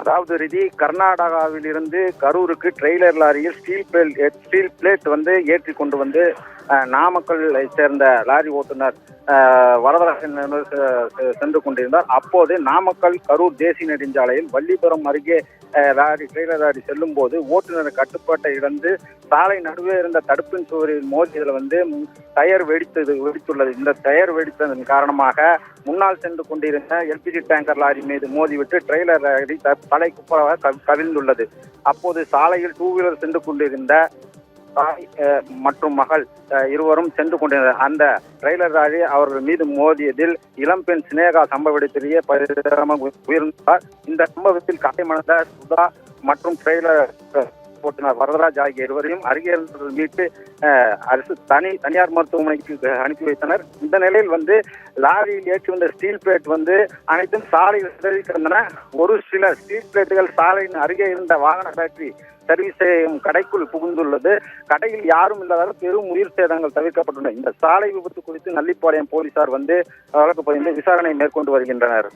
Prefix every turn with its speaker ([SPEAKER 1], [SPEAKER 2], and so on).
[SPEAKER 1] அதாவது ரிதி, கர்நாடகாவில் இருந்து கரூருக்கு ட்ரெய்லர் லாரியில் ஸ்டீல் பிளேட் ஏற்றி கொண்டு வந்து நாமக்கல்லை சேர்ந்த லாரி ஓட்டுநர் வரதராஜன் சென்று கொண்டிருந்தார். அப்போது நாமக்கல் கரூர் தேசிய நெடுஞ்சாலையில் வள்ளிபுரம் அருகே ட்ரெய்லர் லாரி செல்லும் போது ஓட்டுநர் கட்டுப்பாட்டை இழந்து சாலை நடுவே இருந்த தடுப்பின் சுவரில் மோதியதில் டயர் வெடித்துள்ளது. இந்த டயர் வெடித்ததன் காரணமாக முன்னால் சென்று கொண்டிருந்த எல்பிஜி டேங்கர் லாரி மீது மோதிவிட்டு ட்ரெய்லர் லாரி தலைக்குப்புறமாக கவிழ்ந்துள்ளது. அப்போது சாலையில் டூ வீலர் சென்று கொண்டிருந்த தாய் மற்றும் மகள் இருவரும் சென்று கொண்டிருந்தனர். அந்த ட்ரெய்லர் லாரி அவர்கள் மீது மோதியதில் இளம்பெண் சினேகா சம்பவ இடத்திலேயே பரிதாபமாக உயிரிழந்தார். இந்த சம்பவத்தில் காயமடைந்த சுதா மற்றும் ட்ரெய்லர் ஓட்டுநர் வரதராஜ் ஆகிய இருவரையும் அருகே மீட்டு அரசு தனியார் மருத்துவமனைக்கு அனுப்பி வைத்தனர். இந்த நிலையில் லாரியில் ஏற்றி வந்த ஸ்டீல் பிளேட் அனைத்தும் சாலையில் சிதறி கிடந்தன. ஒரு சில ஸ்டீல் பிளேட்டுகள் சாலையின் அருகே இருந்த வாகன பேட்டரி சர்வீஸ் செய்யும் கடைக்குள் புகுந்துள்ளது. கடையில் யாரும் இல்லாதால் பெரும் உயிர் சேதங்கள் தவிர்க்கப்பட்டுள்ளன. இந்த சாலை விபத்து குறித்து நல்லிப்பாளையம் போலீசார் வழக்கு பதிந்து விசாரணை மேற்கொண்டு வருகின்றனர்.